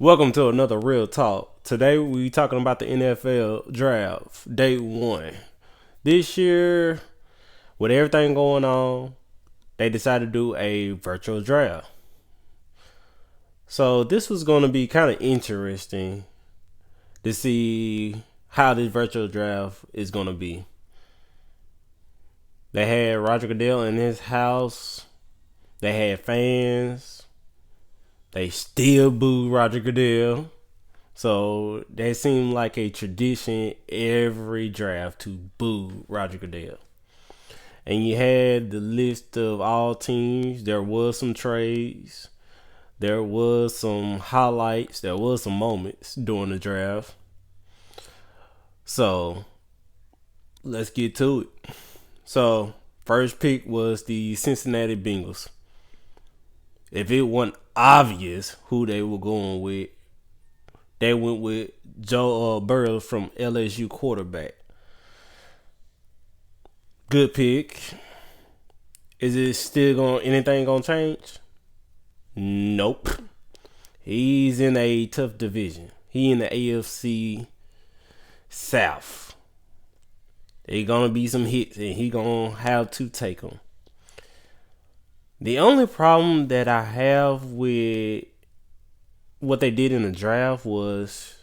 Welcome to another Real Talk. Today we talking about the NFL Draft, Day 1. This year, with everything going on, they decided to do a virtual draft. So this was going to be kind of interesting to see how this virtual draft is going to be. They had Roger Goodell in his house. They had fans. They still boo Roger Goodell. So that seemed like a tradition every draft to boo Roger Goodell. And you had the list of all teams. There was some trades. There was some highlights. There was some moments during the draft. So let's get to it. So first pick was the Cincinnati Bengals. If it wasn't obvious who they were going with, they went with Joe Burrow from LSU quarterback. Good pick. Is it still anything gonna change? Nope. He's in a tough division. He in the AFC South. There's gonna be some hits, and he gonna have to take them. The only problem that I have with what they did in the draft was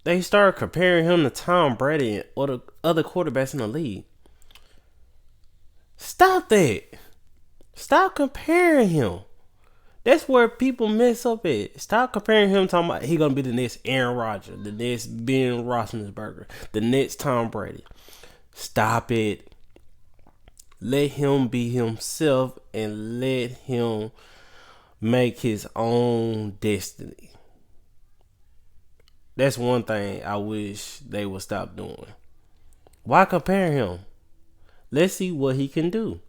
they started comparing him to Tom Brady and other quarterbacks in the league. Stop that. Stop comparing him. That's where people mess up at. Stop comparing him, talking about he gonna be the next Aaron Rodgers, the next Ben Roethlisberger, the next Tom Brady. Stop it. Let him be himself and let him make his own destiny. That's one thing I wish they would stop doing. Why compare him? Let's see what he can do.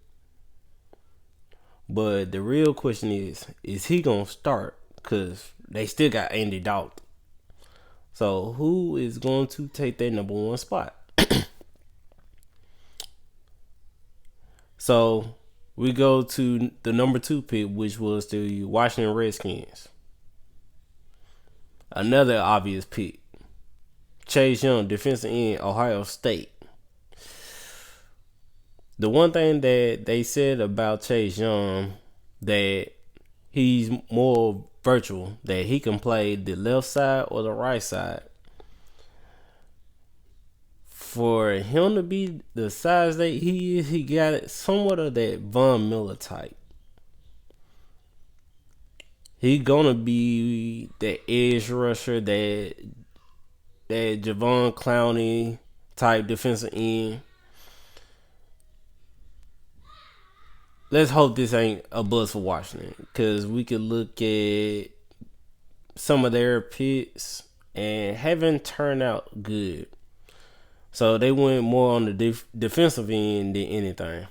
But the real question is he going to start? Because they still got Andy Dalton. So who is going to take that number one spot? So we go to the number 2 pick, which was the Washington Redskins. Another obvious pick. Chase Young, defensive end, Ohio State. The one thing that they said about Chase Young, that he's more virtual, that he can play the left side or the right side. For him to be the size that he is, he got somewhat of that Von Miller type. He gonna be that edge rusher, that Javon Clowney type defensive end. Let's hope this ain't a buzz for Washington, because we could look at some of their picks and haven't turned out good. So they went more on the defensive end than anything.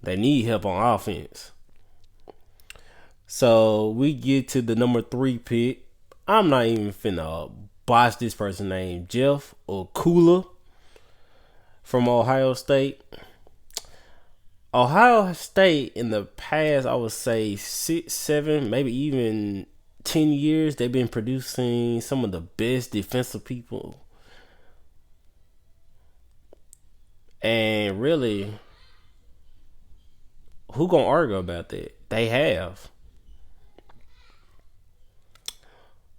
They need help on offense. So we get to the number 3 pick. I'm not even finna botch this person's name. Jeff Okulah from Ohio State. Ohio State in the past, I would say 6, 7, maybe even 10 years, they've been producing some of the best defensive people. And really, who gonna argue about that? They have.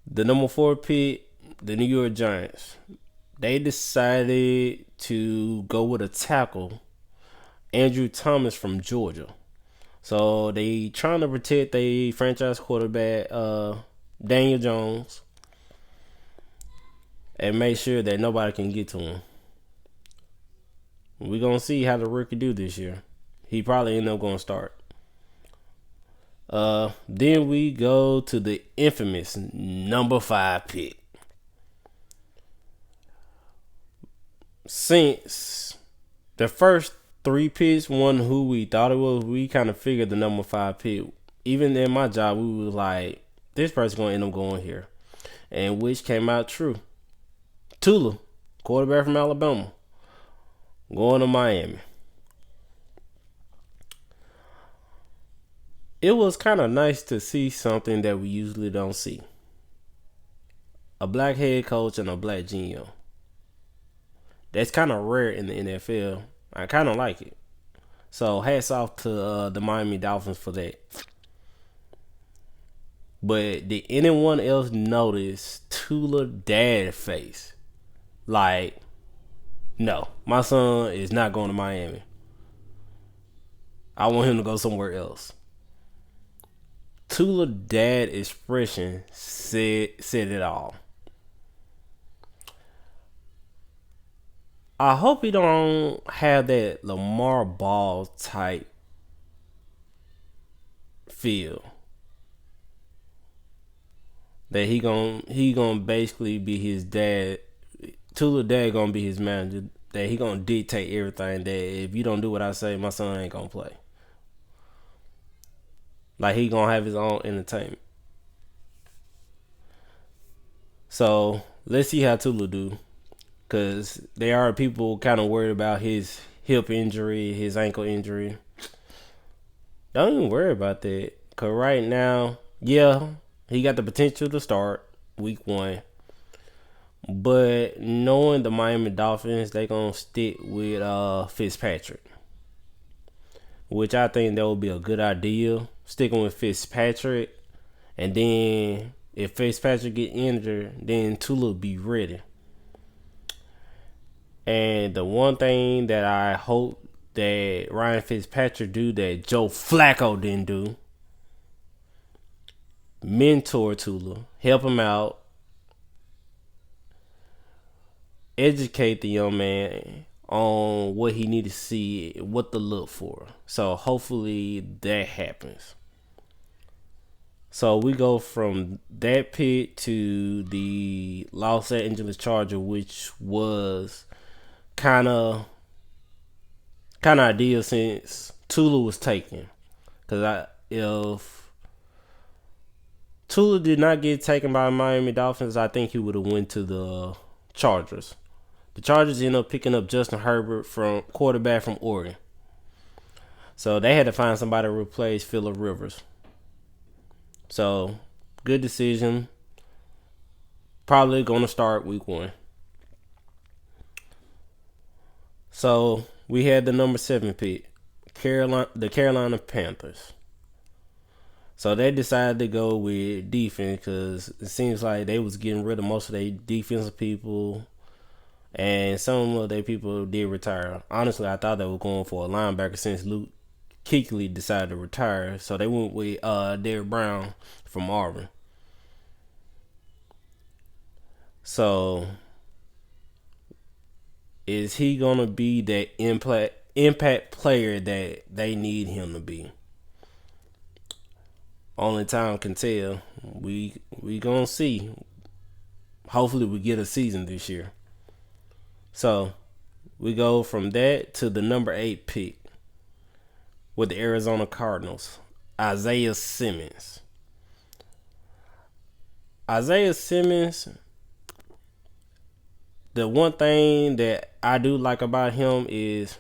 The number 4 pick, the New York Giants. They decided to go with a tackle, Andrew Thomas from Georgia. So they trying to protect their franchise quarterback, Daniel Jones, and make sure that nobody can get to him. We're going to see how the rookie do this year. He probably end up going to start. Then we go to the infamous number 5 pick. Since the first 3 picks, one who we thought it was, we kind of figured the number 5 pick. Even in my job, we was like, this person's going to end up going here. And which came out true. Tua, quarterback from Alabama, going to Miami. It was kind of nice to see something that we usually don't see. a black head coach and a black GM. That's kind of rare in the NFL. I kind of like it. So hats off to the Miami Dolphins for that. But did anyone else notice Tula dad face? Like, no, my son is not going to Miami. I want him to go somewhere else. Tula dad expression said it all. I hope he don't have that Lamar Ball type feel. That he gonna basically be his dad. Tula dad gonna be his manager. That he gonna dictate everything. That if you don't do what I say, my son ain't gonna play. Like he gonna have his own entertainment. So let's see how Tula do. Cause there are people kind of worried about his hip injury, his ankle injury. Don't even worry about that. Cause right now, yeah, he got the potential to start week 1. But knowing the Miami Dolphins, they gonna stick with Fitzpatrick. Which I think that would be a good idea. Sticking with Fitzpatrick. And then if Fitzpatrick get injured, then Tula be ready. And the one thing that I hope that Ryan Fitzpatrick do that Joe Flacco didn't do, mentor Tula, help him out, educate the young man on what he need to see, what to look for. So hopefully that happens. So we go from that pick to the Los Angeles Chargers, which was kind of ideal since Tula was taken. Because if Tula did not get taken by Miami Dolphins, I think he would have went to the Chargers. The Chargers ended up picking up Justin Herbert, from quarterback from Oregon. So they had to find somebody to replace Phillip Rivers. So good decision. Probably going to start week 1. So we had the number 7 pick, the Carolina Panthers. So they decided to go with defense because it seems like they was getting rid of most of their defensive people, and some of their people did retire. Honestly, I thought they were going for a linebacker since Luke Kuechly decided to retire. So they went with Derrick Brown from Auburn. So is he gonna be that impact player that they need him to be? Only time can tell. We gonna see. Hopefully we get a season this year. So we go from that to the number 8 pick with the Arizona Cardinals, Isaiah Simmons. Isaiah Simmons, the one thing that I do like about him is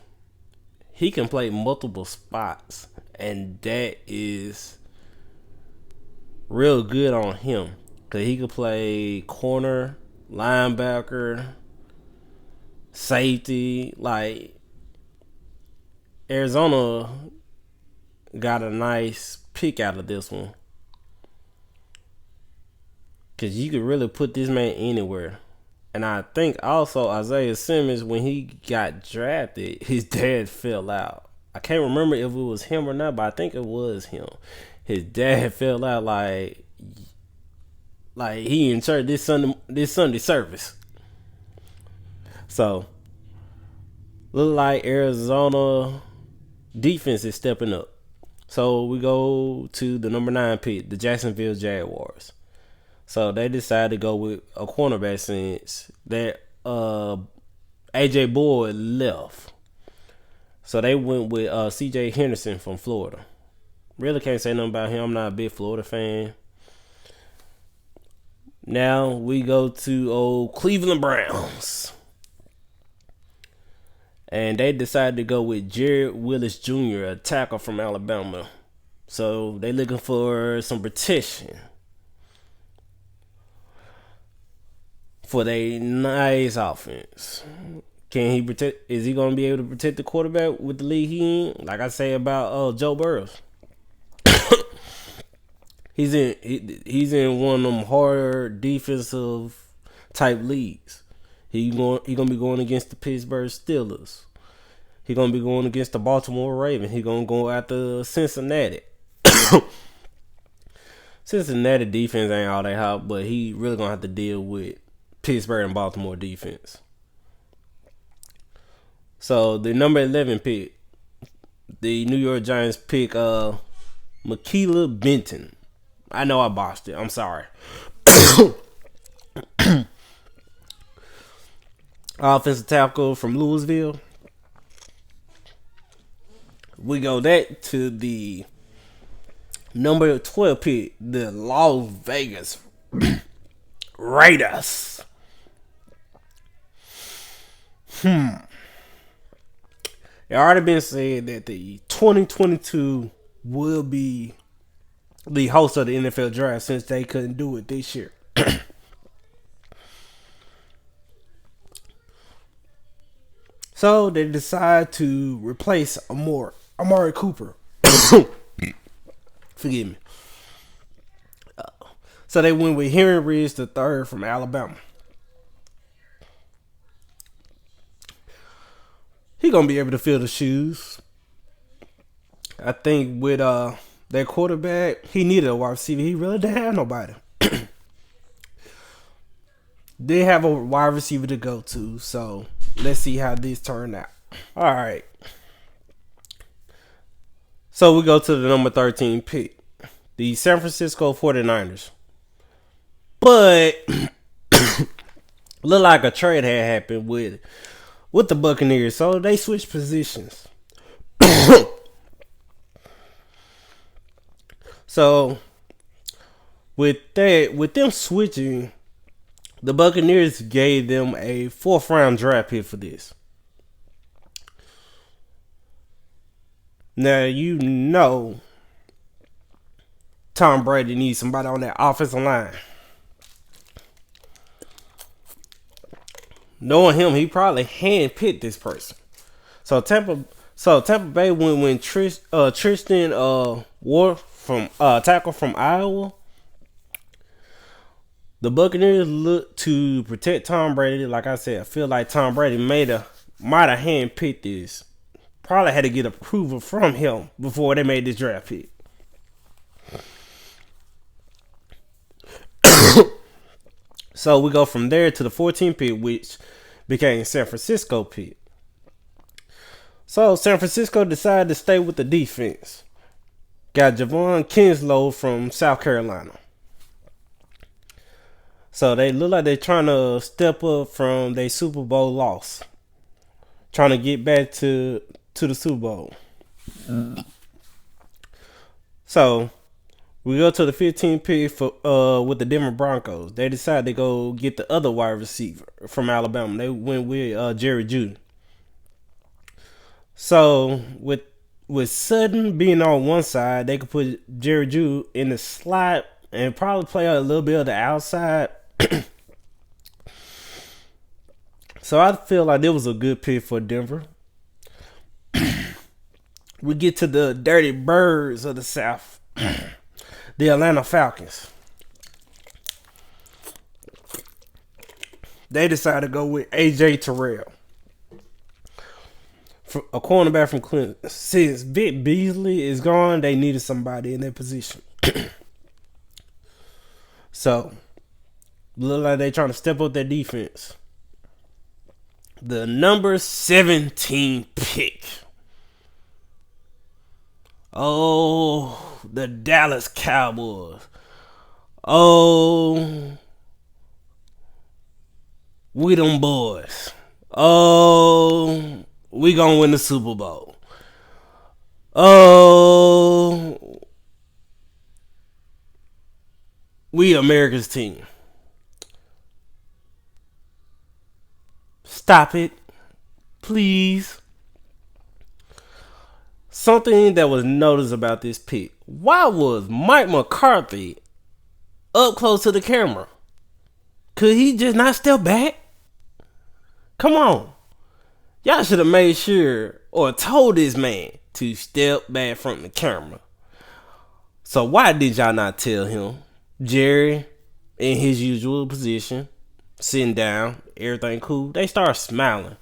he can play multiple spots, and that is real good on him because he can play corner, linebacker, safety. Like, Arizona got a nice pick out of this one because you could really put this man anywhere. And I think also Isaiah Simmons, when he got drafted, his dad fell out. I can't remember if it was him or not, but I think it was him. His dad fell out like he in church this Sunday service. So look like Arizona defense is stepping up. So we go to the number 9 pick, the Jacksonville Jaguars. So they decided to go with a cornerback since that AJ Boyd left. So they went with CJ Henderson from Florida. Really can't say nothing about him. I'm not a big Florida fan. Now we go to old Cleveland Browns. And they decided to go with Jared Willis Jr., a tackle from Alabama. So they looking for some protection. for their nice offense. Can he protect? Is he going to be able to protect the quarterback with the league he in? Like I say about Joe Burrow, he's in one of them harder defensive type leagues. He gonna be going against the Pittsburgh Steelers. He gonna be going against the Baltimore Ravens. He gonna go after Cincinnati. Cincinnati defense ain't all that hot, but he really gonna have to deal with Pittsburgh and Baltimore defense. So the number 11 pick, the New York Giants pick Mikaela Benton. I know I botched it. I'm sorry. Offensive tackle from Louisville. We go that to the number 12 pick, the Las Vegas Raiders. It already been said that the 2022 will be the host of the NFL draft since they couldn't do it this year. So they decide to replace Amari Cooper. Forgive me. So they went with Henry Ruggs III from Alabama. He gonna be able to fill the shoes. I think with their quarterback, he needed a wide receiver. He really didn't have nobody. They have a wide receiver to go to, so let's see how this turned out. All right. So we go to the number 13 pick, the San Francisco 49ers. But looked like a trade had happened with the Buccaneers, so they switched positions. So with them switching, the Buccaneers gave them a 4th round draft pick for this. Now you know Tom Brady needs somebody on that offensive line. Knowing him, he probably handpicked this person. So Tampa Bay went when Tristan Ward from tackle from Iowa. The Buccaneers look to protect Tom Brady. Like I said, I feel like Tom Brady might have handpicked this. Probably had to get approval from him before they made this draft pick. So we go from there to the 14th pick, which became San Francisco pick. So San Francisco decided to stay with the defense. Got Javon Kinslow from South Carolina. So they look like they're trying to step up from their Super Bowl loss. Trying to get back to the Super Bowl. So we go to the 15th pick for with the Denver Broncos. They decided to go get the other wide receiver from Alabama. They went with Jerry Jeudy. So with Sutton being on one side, they could put Jerry Jeudy in the slot and probably play a little bit of the outside. So I feel like it was a good pick for Denver. We get to the Dirty Birds of the South, the Atlanta Falcons. They decided to go with AJ Terrell, a cornerback from Clemson. Since Vic Beasley is gone, they needed somebody in that position. So, look like they trying to step up their defense. The number 17 pick. Oh, the Dallas Cowboys. Oh, we them boys. Oh, we gonna win the Super Bowl. Oh, we America's team. Stop it, please. Something that was noticed about this pick. Why was Mike McCarthy up close to the camera? Could he just not step back? Come on. Y'all should have made sure or told this man to step back from the camera. So why did y'all not tell him? Jerry, in his usual position, sitting down, everything cool. They start smiling.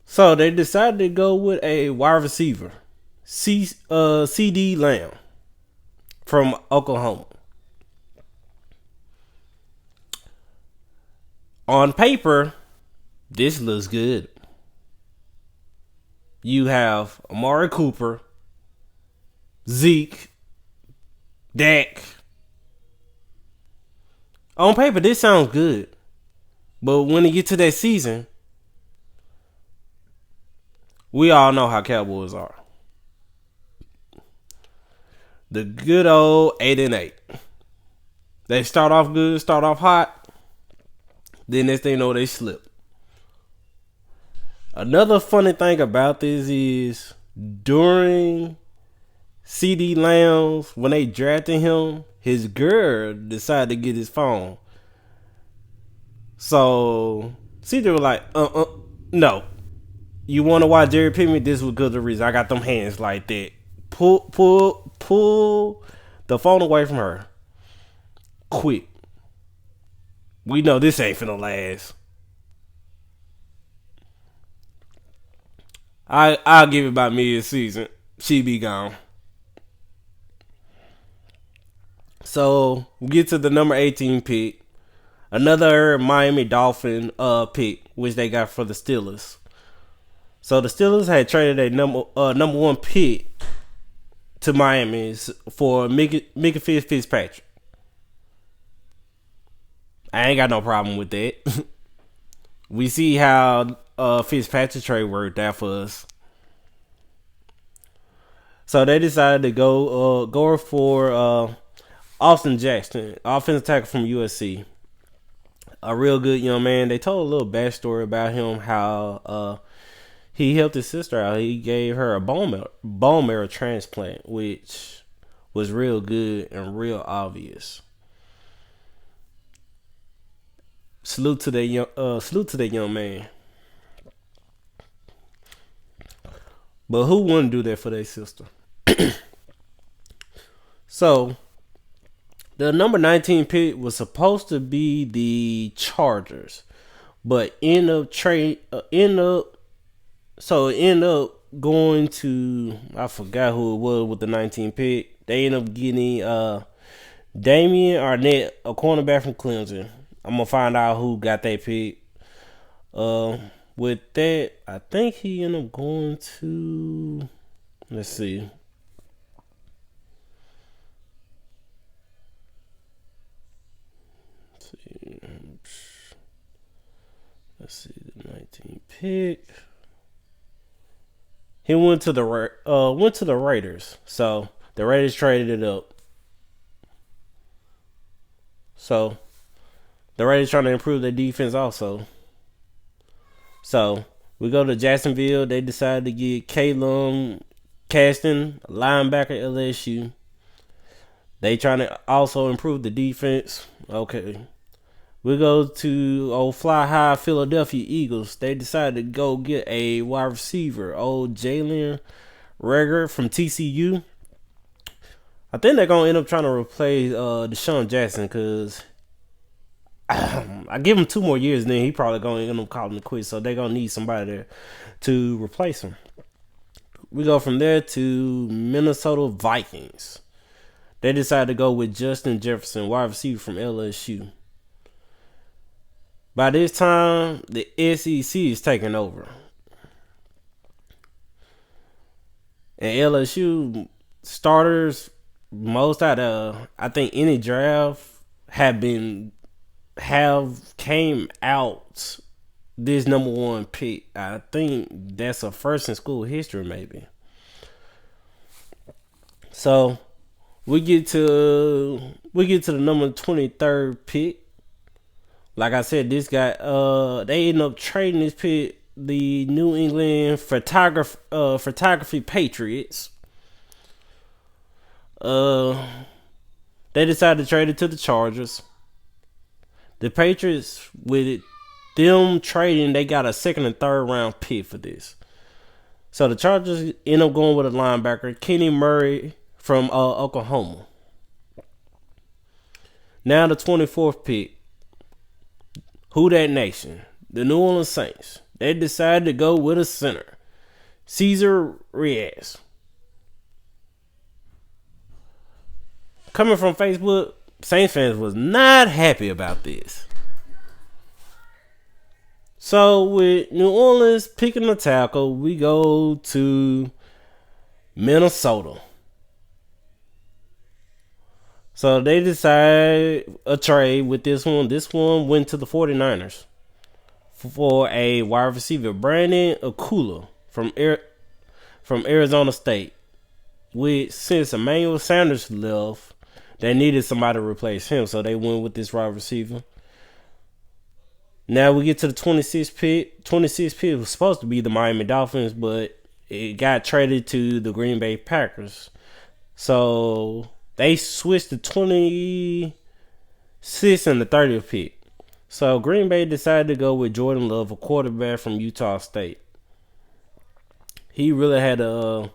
So they decided to go with a wide receiver, CeeDee Lamb from Oklahoma. On paper, this looks good. You have Amari Cooper, Zeke, Dak. On paper, this sounds good. But when it gets to that season, we all know how Cowboys are. The good old 8-8. They start off good, start off hot. Then next thing you know, they slip. Another funny thing about this is during CeeDee Lamb's, when they drafted him, his girl decided to get his phone. So CeeDee was like, no. You want to watch Jerry Pittman? This was good reason. I got them hands like that. Pull the phone away from her. Quick. We know this ain't finna last. I'll give it about mid-season. She be gone. So we get to the number 18 pick. Another Miami Dolphin pick, which they got for the Steelers. So the Steelers had traded a number one pick to Miami for Micah Fitzpatrick. I ain't got no problem with that. We see how Fitzpatrick trade worked out for us. So they decided to go for Austin Jackson, offensive tackle from USC. A real good young man. They told a little backstory about him, how he helped his sister out. He gave her a bone marrow transplant, which was real good and real obvious. Salute to that young man. But who wouldn't do that for their sister? So the number 19 pick was supposed to be the Chargers, but end up going to, I forgot who it was with the 19 pick. They end up getting Damian Arnett, a cornerback from Clemson. I'm gonna find out who got that pick. With that, I think he ended up going to, let's see. Let's see the 19 pick. He went to the Raiders. So the Raiders traded it up. So the Raiders trying to improve their defense also. So we go to Jacksonville. They decided to get Caleb Caston, a linebacker at LSU. They trying to also improve the defense. Okay. We go to old Fly High Philadelphia Eagles. They decided to go get a wide receiver, old Jalen Reagor from TCU. I think they're going to end up trying to replace Deshaun Jackson because I give him 2 more years and then he probably going to end up calling it quits. So they're going to need somebody there to replace him. We go from there to Minnesota Vikings. They decided to go with Justin Jefferson, wide receiver from LSU. By this time, the SEC is taking over. And LSU starters, most out of, I think, any draft have came out this number 1 pick. I think that's a first in school history, maybe. So we get to the number 23rd pick. Like I said, this guy, they end up trading this pick, the New England Photography Patriots. They They decided to trade it to the Chargers. The Patriots, with it, them trading, they got a second and third round pick for this. So the Chargers end up going with a linebacker, Kenny Murray from Oklahoma. Now the 24th pick, who that nation? The New Orleans Saints. They decided to go with a center, Cesar Reyes. Coming from Facebook, Saints fans was not happy about this. So with New Orleans picking the tackle, we go to Minnesota. So they decide a trade with this one. This one went to the 49ers for a wide receiver, Brandon Akula from Arizona State. Since Emmanuel Sanders left, they needed somebody to replace him, so they went with this wide receiver. Now we get to the 26th pick. 26th pick was supposed to be the Miami Dolphins, but it got traded to the Green Bay Packers. So they switched the 26th and the 30th pick. So Green Bay decided to go with Jordan Love, a quarterback from Utah State. He really had a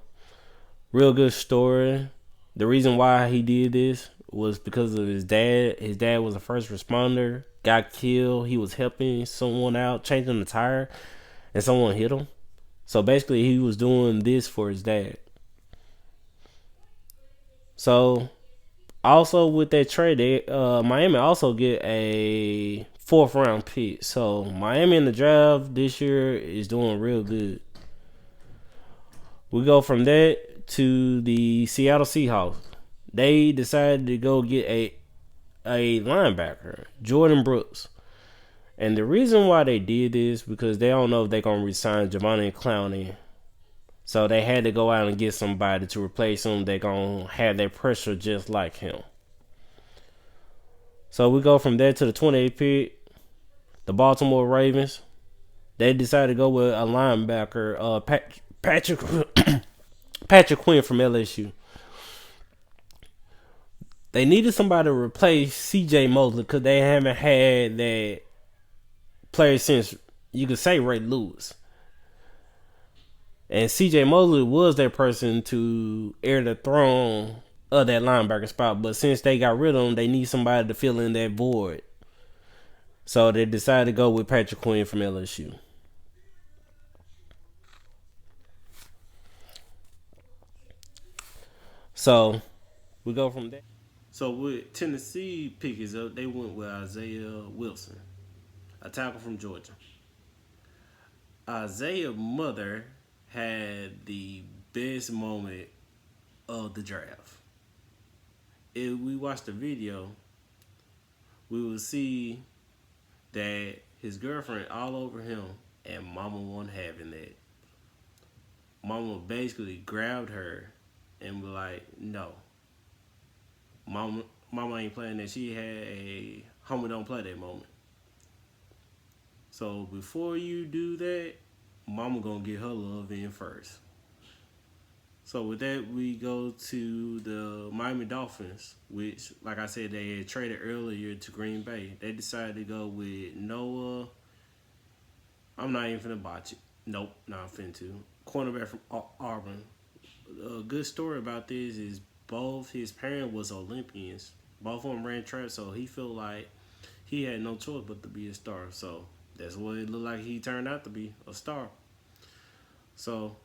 real good story. The reason why he did this was because of his dad. His dad was a first responder, got killed. He was helping someone out, changing the tire, and someone hit him. So basically, he was doing this for his dad. So, also with that trade, Miami also get a 4th round pick. So Miami in the draft this year is doing real good. We go from that to the Seattle Seahawks. They decided to go get a linebacker, Jordan Brooks. And the reason why they did this, because they don't know if they're going to resign Jadeveon Clowney. So they had to go out and get somebody to replace him. They're going to have that pressure just like him. So we go from there to the 28th pick. The Baltimore Ravens. They decided to go with a linebacker, Patrick Quinn from LSU. They needed somebody to replace C.J. Mosley because they haven't had that player since, you could say, Ray Lewis. And C.J. Mosley was that person to heir the throne of that linebacker spot. But since they got rid of him, they need somebody to fill in that void. So they decided to go with Patrick Quinn from LSU. So we go from there. So with Tennessee picking up, they went with Isaiah Wilson, a tackle from Georgia. Isaiah's mother had the best moment of the draft. If we watch the video, we will see that his girlfriend all over him, and Mama wasn't having that. Mama basically grabbed her and was like, "No, Mama ain't playing that." She had a homie don't play that moment. So before you do that, Mama gonna get her love in first. So with that, we go to the Miami Dolphins, which, like I said, they had traded earlier to Green Bay. They decided to go with Noah. I'm not even finna botch it. Nope, not finna to. Cornerback from Auburn. A good story about this is both his parents was Olympians. Both of them ran track, so he felt like he had no choice but to be a star. So that's what it looked like he turned out to be, a star. So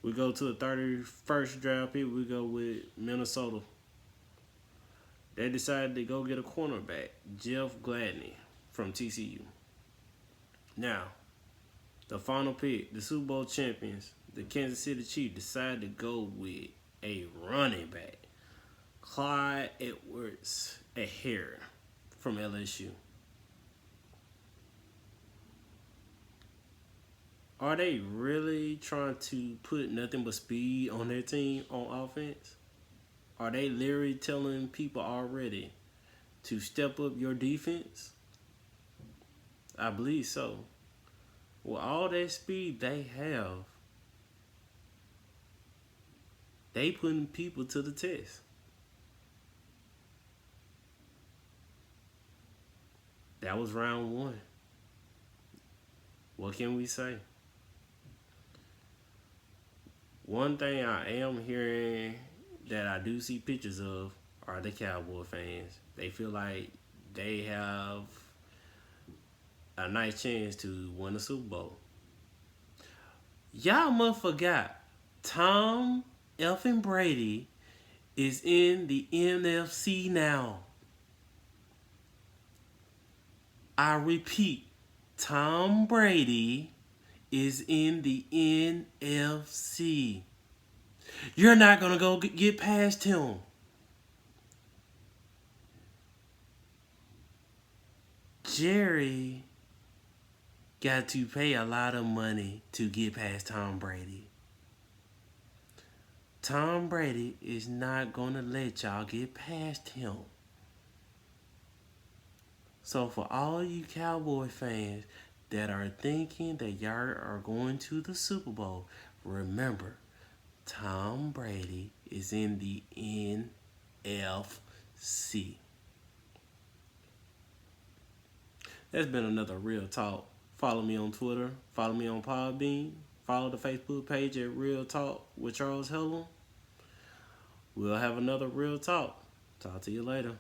we go to the 31st draft pick. We go with Minnesota. They decided to go get a cornerback, Jeff Gladney from TCU. Now, the final pick, the Super Bowl champions, the Kansas City Chiefs, decided to go with a running back, Clyde Edwards-Helaire from LSU. Are they really trying to put nothing but speed on their team on offense? Are they literally telling people already to step up your defense? I believe so. With all that speed they have, they putting people to the test. That was round one. What can we say? One thing I am hearing that I do see pictures of are the Cowboy fans. They feel like they have a nice chance to win the Super Bowl. Y'all must forgot Tom Elfin Brady is in the NFC now. I repeat, Tom Brady is in the NFC. You're not going to go get past him. Jerry got to pay a lot of money to get past Tom Brady. Tom Brady is not going to let y'all get past him. So for all you Cowboy fans that are thinking that y'all are going to the Super Bowl, remember, Tom Brady is in the NFC. That's been another Real Talk. Follow me on Twitter. Follow me on Podbean. Follow the Facebook page at Real Talk with Charles Helen. We'll have another Real Talk. Talk to you later.